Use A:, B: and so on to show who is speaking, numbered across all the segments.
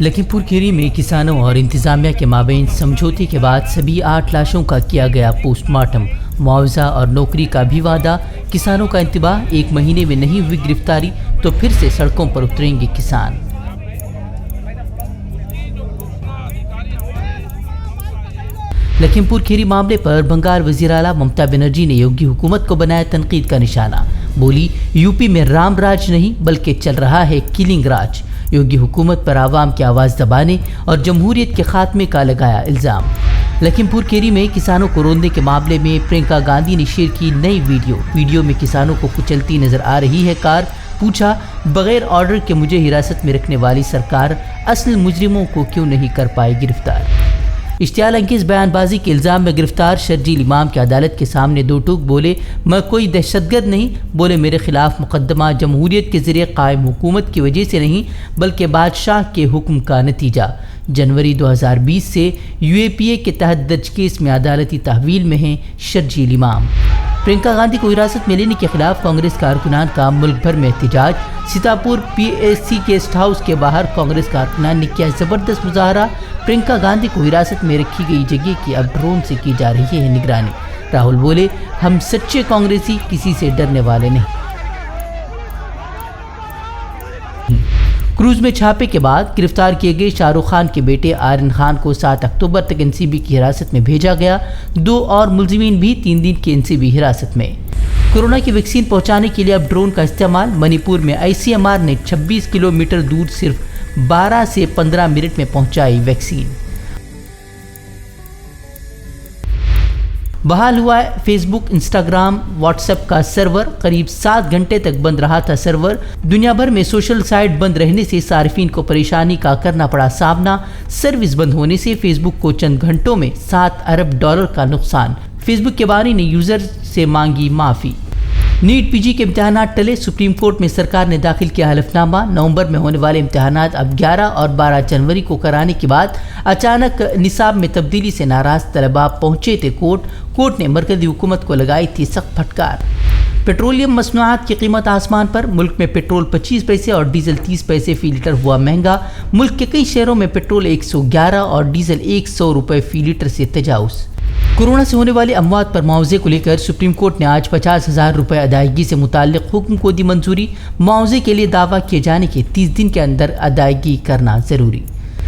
A: लखीमपुर खीरी में किसानों और इंतजामिया के माबैन समझौते के बाद सभी 8 लाशों का किया गया पोस्टमार्टम। मुआवजा और नौकरी का भी वादा, किसानों का इंतबाह, 1 महीने में नहीं हुई गिरफ्तारी तो फिर से सड़कों पर उतरेंगे किसान। लखीमपुर खीरी मामले पर बंगाल वज़ीर आला ममता बनर्जी ने योगी हुकूमत को बनाया तनकीद का निशाना। बोली, यूपी में राम राज नहीं बल्कि चल रहा है किलिंग राज। योगी हुकूमत पर आवाम की आवाज़ दबाने और जमहूरियत के खात्मे का लगाया इल्ज़ाम। लखीमपुर खीरी में किसानों को रोंदने के मामले में प्रियंका गांधी ने शेयर की नई वीडियो में किसानों को कुचलती नजर आ रही है कार। पूछा, बगैर ऑर्डर के मुझे हिरासत में रखने वाली सरकार असल मुजरिमों को क्यों नहीं कर पाई गिरफ्तार। इश्तियाल अंगेज़ बयानबाजी के इल्ज़ाम में गिरफ्तार शर्जील इमाम की अदालत के सामने दो टूक बोले, मैं कोई दहशतगर्द नहीं। बोले, मेरे खिलाफ मुकदमा जमहूरियत के ज़रिए कायम हुकूमत की वजह से नहीं बल्कि बादशाह के हुक्म का नतीजा। जनवरी 2020 से UAPA के तहत दर्ज केस में अदालती तहवील में हैं शर्जील इमाम। प्रियंका गांधी को हिरासत में लेने के खिलाफ कांग्रेस कारकुनान का मुल्क भर में एहतजाज। सीतापुर PSC गेस्ट हाउस के बाहर कांग्रेस कारकुनान ने किया ज़बरदस्त मुजाहरा। प्रियंका गांधी को हिरासत में रखी गई जगह की अब ड्रोन से की जा रही है निगरानी। राहुल बोले, हम सच्चे कांग्रेसी, किसी से डरने वाले नहीं। क्रूज में छापे के बाद गिरफ्तार किए गए शाहरुख खान के बेटे आर्यन खान को 7 अक्टूबर तक NCB की हिरासत में भेजा गया। 2 और मुलजिमीन भी 3 दिन की NCB हिरासत में। कोरोना की वैक्सीन पहुंचाने के लिए अब ड्रोन का इस्तेमाल। मणिपुर में ICMR ने 26 किलोमीटर दूर सिर्फ 12 से 15 मिनट में पहुंचाई वैक्सीन। बहाल हुआ है फेसबुक, इंस्टाग्राम, व्हाट्सएप का सर्वर। करीब 7 घंटे तक बंद रहा था सर्वर। दुनिया भर में सोशल साइट बंद रहने से सार्फिन को परेशानी का करना पड़ा सामना। सर्विस बंद होने से फेसबुक को चंद घंटों में $7 अरब का नुकसान। फेसबुक के बानी ने यूजर से मांगी माफ़ी। नीट PG के इम्तहानात टले। सुप्रीम कोर्ट में सरकार ने दाखिल किया हलफनामा। नवंबर में होने वाले इम्तहानात अब 11 और 12 जनवरी को कराने के बाद अचानक निसाब में तब्दीली से नाराज तलबा पहुंचे थे कोर्ट ने मरकज़ी हुकूमत को लगाई थी सख्त फटकार। पेट्रोलियम मसनूआत की कीमत आसमान पर। मुल्क में पेट्रोल 25 पैसे और डीजल 30 पैसे फी लीटर हुआ महंगा। मुल्क के कई शहरों में पेट्रोल 111 और डीजल 100 रुपये फी लीटर से तजाउज़। कोरोना से होने वाले अमवात पर मुआवजे को लेकर सुप्रीम कोर्ट ने आज 50,000 रुपये अदायगी से मुताल्लिक हुक्म को दी मंजूरी। मुआवजे के लिए दावा किए जाने के 30 दिन के अंदर अदायगी करना ज़रूरी।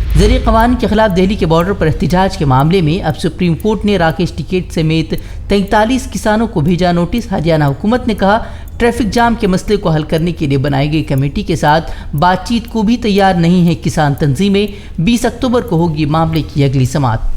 A: ज़रिए क़वानीन के खिलाफ दिल्ली के बॉर्डर पर एहतजाज के मामले में अब सुप्रीम कोर्ट ने राकेश टिकैत समेत 43 किसानों को भेजा नोटिस। हरियाणा हुकूमत ने कहा, ट्रैफिक जाम के मसले को हल करने के लिए बनाई गई कमेटी के साथ बातचीत को भी तैयार नहीं है किसान तंजीमें। 20 अक्टूबर को होगी मामले की अगली समाअत।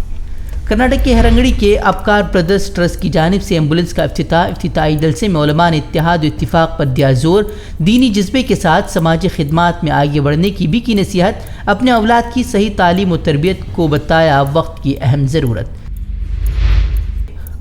A: कर्नाटक के हरंगड़ी के अपकार ब्रदर्स ट्रस्ट की जानिब से एम्बुलेंस का इफ्तिताई जलसे में उलमा ने इत्तेहाद व इत्तिफाक पर दिया जोर। दीनी जज्बे के साथ समाजी खिदमात में आगे बढ़ने की भी की नसीहत। अपने औलाद की सही तालीम व तरबियत को बताया वक्त की अहम ज़रूरत।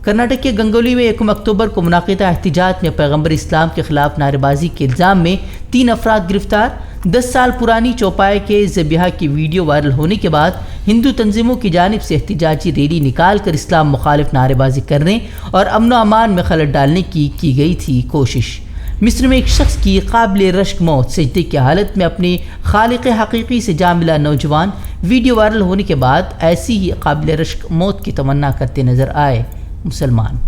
A: कर्नाटक के गंगोली में 1 अक्टूबर को मुनाक़िदा एहतजाज में पैगम्बर इस्लाम के खिलाफ नारेबाजी के इल्ज़ाम में 3 अफराद गिरफ्तार। 10 साल पुरानी चौपाए के ज़बिहा की वीडियो वायरल होने के बाद हिंदू तंजीमों की जानिब से एहतजाजी रैली निकाल कर इस्लाम मुखालिफ नारेबाजी करने और अमन व अमान में खलल डालने की गई थी कोशिश। मिस्र में एक शख्स की काबिल रश्क मौत। सजदे की हालत में अपने खालिक हकीकी से जा मिला नौजवान। वीडियो वायरल होने के बाद ऐसी ही काबिल रश्क मौत की तमन्ना करते नजर आए मुसलमान।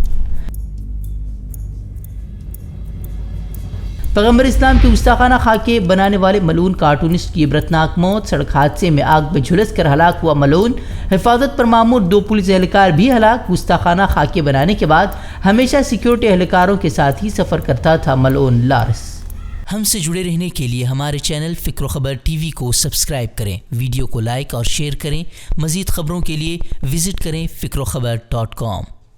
A: पैगम्बर इस्लाम की गुस्ताखाना खाके बनाने वाले मलून कार्टूनिस्ट की इबरतनाक मौत। सड़क हादसे में आग में झुलस कर हलाक हुआ मलून। हिफाजत पर मामूर 2 पुलिस एहलकार भी हलाक। गुस्ताखाना खाके बनाने के बाद हमेशा सिक्योरिटी एहलकारों के साथ ही सफ़र करता था मलून लारस। हमसे जुड़े रहने के लिए हमारे चैनल फ़िक्र ख़बर TV को सब्सक्राइब करें, वीडियो को लाइक और शेयर करें। मज़ीद ख़बरों के लिए विज़िट करें फ़िक्रख़बर.com।